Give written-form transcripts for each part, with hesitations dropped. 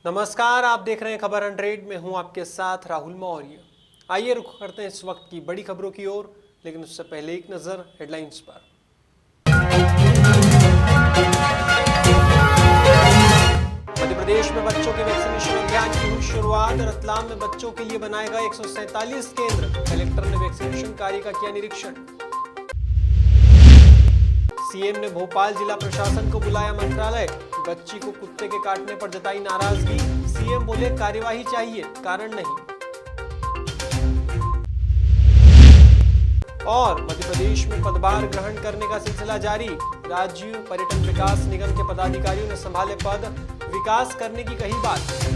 नमस्कार, आप देख रहे हैं खबर 100 में हूं आपके साथ राहुल मौर्य। आइए रुख करते हैं इस वक्त की बड़ी खबरों की ओर, लेकिन उससे पहले एक नजर हेडलाइंस पर। मध्य प्रदेश में बच्चों के वैक्सीनेशन अभियान की हुई शुरुआत। रतलाम में बच्चों के लिए बनाए गए 147 केंद्र। कलेक्टर ने वैक्सीनेशन कार्य का किया निरीक्षण। सीएम ने भोपाल जिला प्रशासन को बुलाया मंत्रालय। बच्ची को कुत्ते के काटने पर जताई नाराजगी। सीएम बोले कार्यवाही चाहिए, कारण नहीं। और मध्य प्रदेश में पदभार ग्रहण करने का सिलसिला जारी। राज्य पर्यटन विकास निगम के पदाधिकारियों ने संभाले पद। विकास करने की कही बात।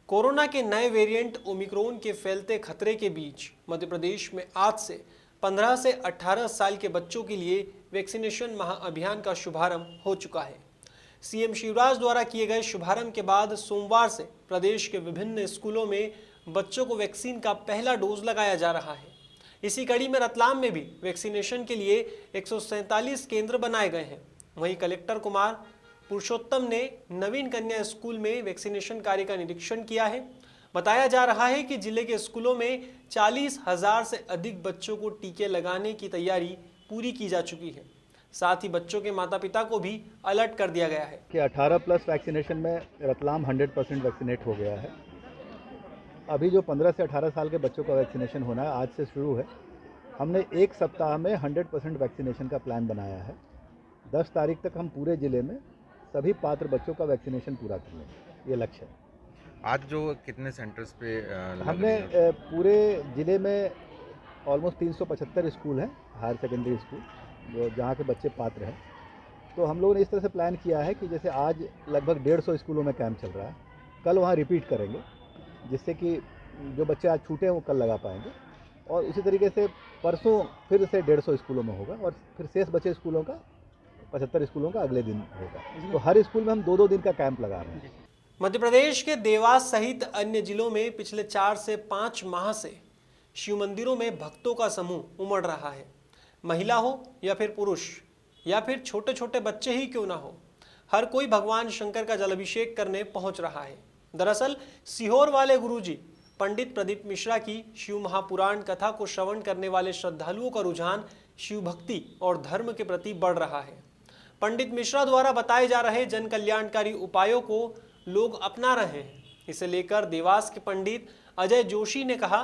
कोरोना के नए वेरिएंट ओमिक्रॉन के फैलते खतरे के बीच मध्य प्रदेश में आज से 15 से 18 साल के बच्चों के लिए वैक्सीनेशन महाअभियान का शुभारंभ हो चुका है। सीएम शिवराज द्वारा किए गए शुभारंभ के बाद सोमवार से प्रदेश के विभिन्न स्कूलों में बच्चों को वैक्सीन का पहला डोज लगाया जा रहा है। इसी कड़ी में रतलाम में भी वैक्सीनेशन के लिए 147 केंद्र बनाए गए हैं। वहीं कलेक्टर कुमार पुरुषोत्तम ने नवीन कन्या स्कूल में वैक्सीनेशन कार्य का निरीक्षण किया है। बताया जा रहा है कि जिले के स्कूलों में 40,000 से अधिक बच्चों को टीके लगाने की तैयारी पूरी की जा चुकी है। साथ ही बच्चों के माता पिता को भी अलर्ट कर दिया गया है कि 18+ वैक्सीनेशन में रतलाम 100% वैक्सीनेट हो गया है। अभी जो 15 से 18 साल के बच्चों का वैक्सीनेशन होना है, आज से शुरू है। हमने एक सप्ताह में 100% वैक्सीनेशन का प्लान बनाया है। 10 तारीख तक हम पूरे ज़िले में सभी पात्र बच्चों का वैक्सीनेशन पूरा कर लेंगे, ये लक्ष्य है। आज जो कितने सेंटर्स पे हमने पूरे ज़िले में ऑलमोस्ट 375 स्कूल हैं, हायर सेकेंडरी स्कूल, जो जहाँ के बच्चे पात्र हैं। तो हम लोगों ने इस तरह से प्लान किया है कि जैसे आज लगभग 150 स्कूलों में कैंप चल रहा है, कल वहाँ रिपीट करेंगे, जिससे कि जो बच्चे आज छूटे हैं वो कल लगा पाएंगे। और इसी तरीके से परसों फिर से 150 स्कूलों में होगा और फिर शेष बचे स्कूलों का 75 स्कूलों का अगले दिन होगा। तो हर स्कूल में हम 2-2 दिन का कैंप लगा रहे हैं। मध्य प्रदेश के देवास सहित अन्य जिलों में पिछले 4 से 5 माह से शिव मंदिरों में भक्तों का समूह उमड़ रहा है। महिला हो या फिर पुरुष या फिर छोटे छोटे बच्चे ही क्यों ना हो, हर कोई भगवान शंकर का जलाभिषेक करने पहुंच रहा है। दरअसल सीहोर वाले गुरुजी पंडित प्रदीप मिश्रा की शिव महापुराण कथा को श्रवण करने वाले श्रद्धालुओं का रुझान शिव भक्ति और धर्म के प्रति बढ़ रहा है। पंडित मिश्रा द्वारा बताए जा रहे जन कल्याणकारी उपायों को लोग अपना रहे हैं। इसे लेकर देवास के पंडित अजय जोशी ने कहा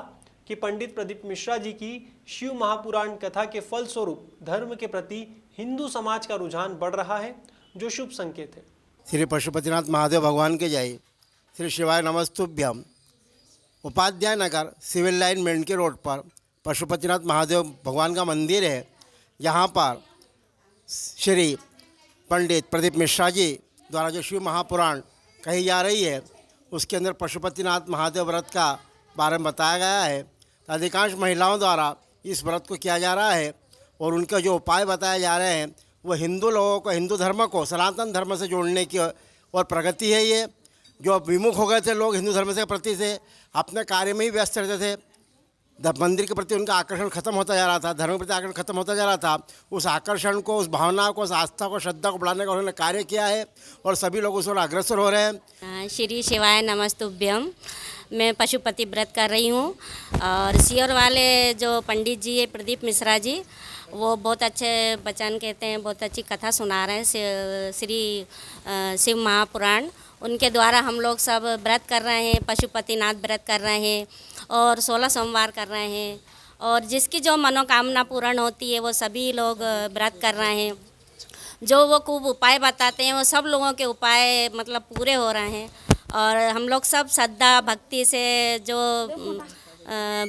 कि पंडित प्रदीप मिश्रा जी की शिव महापुराण कथा के फलस्वरूप धर्म के प्रति हिंदू समाज का रुझान बढ़ रहा है, जो शुभ संकेत है। श्री पशुपतिनाथ महादेव भगवान के जय। श्री शिवाय नमस्तुभ्यम। उपाध्याय नगर सिविल लाइन मेंढके रोड पर पशुपतिनाथ महादेव भगवान का मंदिर है, जहाँ पर श्री पंडित प्रदीप मिश्रा जी द्वारा जो शिव महापुराण कही जा रही है, उसके अंदर पशुपतिनाथ महादेव व्रत का बारे में बताया गया है। अधिकांश महिलाओं द्वारा इस व्रत को किया जा रहा है और उनके जो उपाय बताए जा रहे हैं वो हिंदू लोगों को, हिंदू धर्म को सनातन धर्म से जोड़ने की और प्रगति है। ये जो विमुख हो गए थे लोग हिंदू धर्म से प्रति से, अपने कार्य में ही व्यस्त रहते थे, मंदिर के प्रति उनका आकर्षण खत्म होता जा रहा था, धर्म के प्रति आकर्षण खत्म होता जा रहा था। उस आकर्षण को, उस भावना को, उस आस्था को, श्रद्धा को बढ़ाने का उन्होंने कार्य किया है और सभी लोग उस ओर अग्रसर हो रहे हैं। श्री शिवाय नमस्तुभ्यम। मैं पशुपति व्रत कर रही हूँ और सीहोर वाले जो पंडित जी है प्रदीप मिश्रा जी, वो बहुत अच्छे वचन कहते हैं, बहुत अच्छी कथा सुना रहे हैं श्री शिव महापुराण। उनके द्वारा हम लोग सब व्रत कर रहे हैं, पशुपतिनाथ व्रत कर रहे हैं और 16 सोमवार कर रहे हैं और जिसकी जो मनोकामना पूर्ण होती है वो सभी लोग व्रत कर रहे हैं। जो वो खूब उपाय बताते हैं वो सब लोगों के उपाय मतलब पूरे हो रहे हैं और हम लोग सब श्रद्धा भक्ति से जो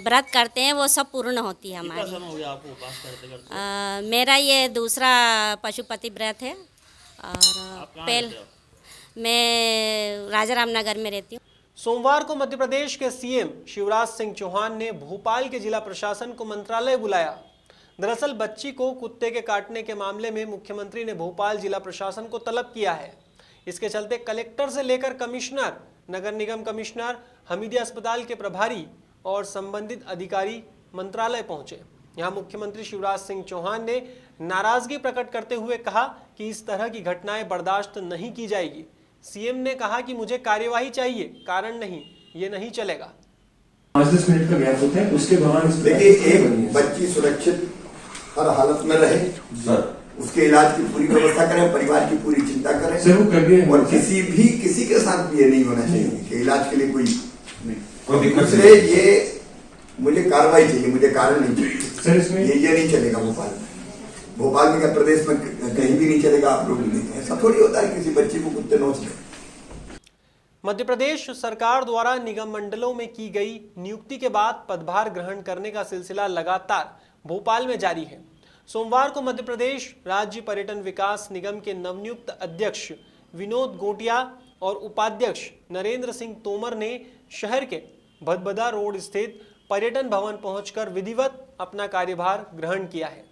व्रत करते हैं वो सब पूर्ण होती है हमारी। कितना समय हो गया आपको उपास करते? मेरा ये दूसरा पशुपति व्रत है और पहले मैं राजाराम नगर में रहती हूँ। सोमवार को मध्य प्रदेश के सीएम शिवराज सिंह चौहान ने भोपाल के जिला प्रशासन को मंत्रालय बुलाया। दरअसल बच्ची को कुत्ते के काटने के मामले में मुख्यमंत्री ने भोपाल जिला प्रशासन को तलब किया है। इसके चलते कलेक्टर से लेकर कमिश्नर, नगर निगम कमिश्नर, हमीदिया अस्पताल के प्रभारी और संबंधित अधिकारी मंत्रालय पहुंचे। यहां मुख्यमंत्री शिवराज सिंह चौहान ने नाराजगी प्रकट करते हुए कहा कि इस तरह की घटनाएं बर्दाश्त नहीं की जाएगी। सीएम ने कहा कि मुझे कार्यवाही चाहिए, कारण नहीं, ये नहीं चलेगा। 5-10 मिनट का गैप होता है, उसके दौरान देखिए, एक बच्ची सुरक्षित हर हालत में रहे, उसके इलाज की पूरी व्यवस्था करें, परिवार की पूरी चिंता करें सर, वो कर दिया है। और किसी के साथ भी ये नहीं होना चाहिए कि इलाज के लिए कोई दिक्कत दूसरे, ये मुझे कार्रवाई चाहिए, मुझे कारण नहीं चाहिए सर। इसमें ये नहीं चलेगा। भोपाल में क्या प्रदेश में कहीं भी नहीं चलेगा। आप लोग नहीं, ऐसा थोड़ी होता है किसी बच्ची को कुत्ते नोच लें। मध्य प्रदेश सरकार द्वारा निगम मंडलों में की गई नियुक्ति के बाद पदभार ग्रहण करने का सिलसिला लगातार भोपाल में जारी है। सोमवार को मध्य प्रदेश राज्य पर्यटन विकास निगम के नवनियुक्त अध्यक्ष विनोद गोटिया और उपाध्यक्ष नरेंद्र सिंह तोमर ने शहर के भदभदा रोड स्थित पर्यटन भवन पहुंचकर विधिवत अपना कार्यभार ग्रहण किया है।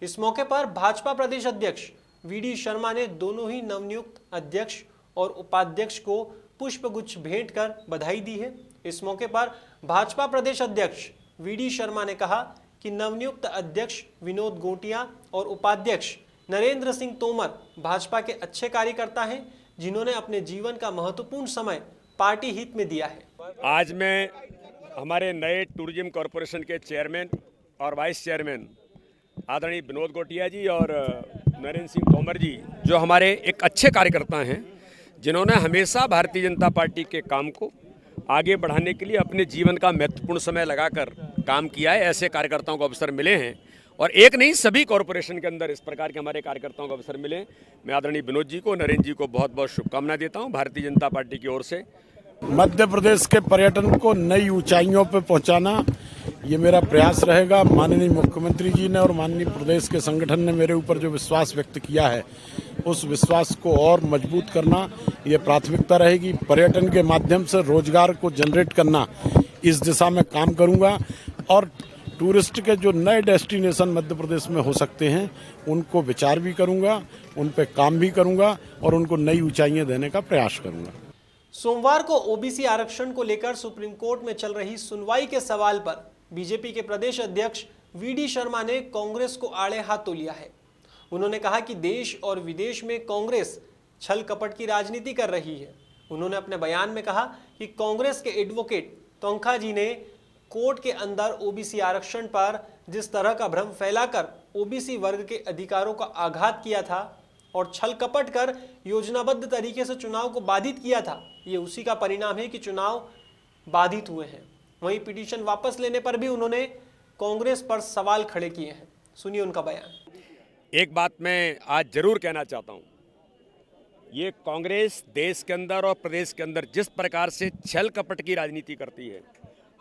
इस मौके पर भाजपा प्रदेश अध्यक्ष वीडी शर्मा ने दोनों ही नवनियुक्त अध्यक्ष और उपाध्यक्ष को पुष्पगुच्छ भेंट कर बधाई दी है। इस मौके पर भाजपा प्रदेश अध्यक्ष वीडी शर्मा ने कहा कि नवनियुक्त अध्यक्ष विनोद गोटिया और उपाध्यक्ष नरेंद्र सिंह तोमर भाजपा के अच्छे कार्यकर्ता हैं, जिन्होंने अपने जीवन का महत्वपूर्ण समय पार्टी हित में दिया है। आज मैं हमारे नए टूरिज्म कॉरपोरेशन के चेयरमैन और वाइस चेयरमैन आदरणीय विनोद गोटिया जी और नरेंद्र सिंह तोमर जी, जो हमारे एक अच्छे कार्यकर्ता हैं, जिन्होंने हमेशा भारतीय जनता पार्टी के काम को आगे बढ़ाने के लिए अपने जीवन का महत्वपूर्ण समय लगाकर काम किया है, ऐसे कार्यकर्ताओं को अवसर मिले हैं। और एक नहीं, सभी कॉरपोरेशन के अंदर इस प्रकार के हमारे कार्यकर्ताओं को अवसर मिले। मैं आदरणीय विनोद जी को, नरेंद्र जी को बहुत बहुत शुभकामनाएं देता हूं भारतीय जनता पार्टी की ओर से। मध्य प्रदेश के पर्यटन को नई ऊंचाइयों पर पहुंचाना, ये मेरा प्रयास रहेगा। माननीय मुख्यमंत्री जी ने और माननीय प्रदेश के संगठन ने मेरे ऊपर जो विश्वास व्यक्त किया है, उस विश्वास को और मजबूत करना ये प्राथमिकता रहेगी। पर्यटन के माध्यम से रोजगार को जनरेट करना, इस दिशा में काम करूंगा और टूरिस्ट के जो नए डेस्टिनेशन मध्य प्रदेश में हो सकते हैं, उनको विचार भी करूंगा, उन पर काम भी करूंगा और उनको नई ऊंचाइयां देने का प्रयास करूंगा। सोमवार को ओबीसी आरक्षण को लेकर सुप्रीम कोर्ट में चल रही सुनवाई के सवाल पर बीजेपी के प्रदेश अध्यक्ष वीडी शर्मा ने कांग्रेस को आड़े हाथों लिया है। उन्होंने कहा कि देश और विदेश में कांग्रेस छल कपट की राजनीति कर रही है। उन्होंने अपने बयान में कहा कि कांग्रेस के एडवोकेट तोंखा जी ने कोर्ट के अंदर ओबीसी आरक्षण पर जिस तरह का भ्रम फैलाकर ओबीसी वर्ग के अधिकारों का आघात किया था और छल कपट कर योजनाबद्ध तरीके से चुनाव को बाधित किया था, ये उसी का परिणाम है कि चुनाव बाधित हुए हैं। वहीं पिटीशन वापस लेने पर भी उन्होंने कांग्रेस पर सवाल खड़े किए हैं। सुनिए उनका बयान। एक बात मैं आज जरूर कहना चाहता हूं, ये कांग्रेस देश के अंदर और प्रदेश के अंदर जिस प्रकार से छल कपट की राजनीति करती है,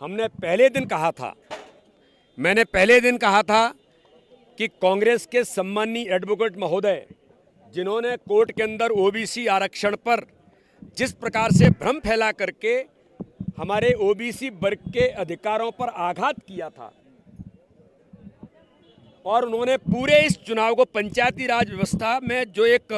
हमने पहले दिन कहा था, मैंने पहले दिन कहा था कि कांग्रेस के सम्माननीय एडवोकेट महोदय, जिन्होंने कोर्ट के अंदर ओबीसी आरक्षण पर जिस प्रकार से भ्रम फैला करके हमारे ओबीसी वर्ग के अधिकारों पर आघात किया था और उन्होंने पूरे इस चुनाव को पंचायती राज व्यवस्था में जो एक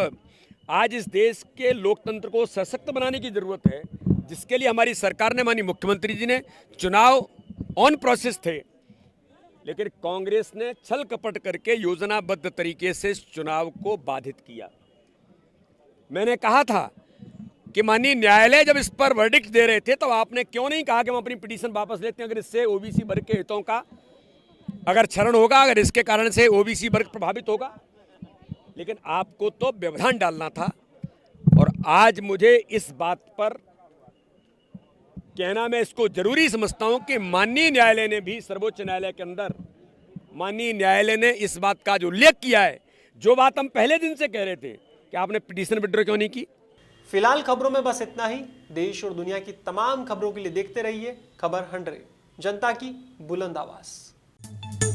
आज इस देश के लोकतंत्र को सशक्त बनाने की जरूरत है, जिसके लिए हमारी सरकार ने, माननीय मुख्यमंत्री जी ने, चुनाव ऑन प्रोसेस थे, लेकिन कांग्रेस ने छल कपट करके योजनाबद्ध तरीके से इस चुनाव को बाधित किया। मैंने कहा था कि माननीय न्यायालय जब इस पर वर्डिक्ट दे रहे थे, तो आपने क्यों नहीं कहा कि हम अपनी पिटीशन वापस लेते हैं, अगर इससे ओबीसी वर्ग के हितों का अगर क्षरण होगा, अगर इसके कारण से ओबीसी वर्ग प्रभावित होगा। लेकिन आपको तो व्यवधान डालना था। और आज मुझे इस बात पर कहना, मैं इसको जरूरी समझता हूं कि माननीय न्यायालय ने भी, सर्वोच्च न्यायालय के अंदर माननीय न्यायालय ने इस बात का जो उल्लेख किया है, जो बात हम पहले दिन से कह रहे थे कि आपने पिटीशन विड्रॉ क्यों नहीं की। फिलहाल खबरों में बस इतना ही। देश और दुनिया की तमाम खबरों के लिए देखते रहिए खबर 100, जनता की बुलंद आवाज।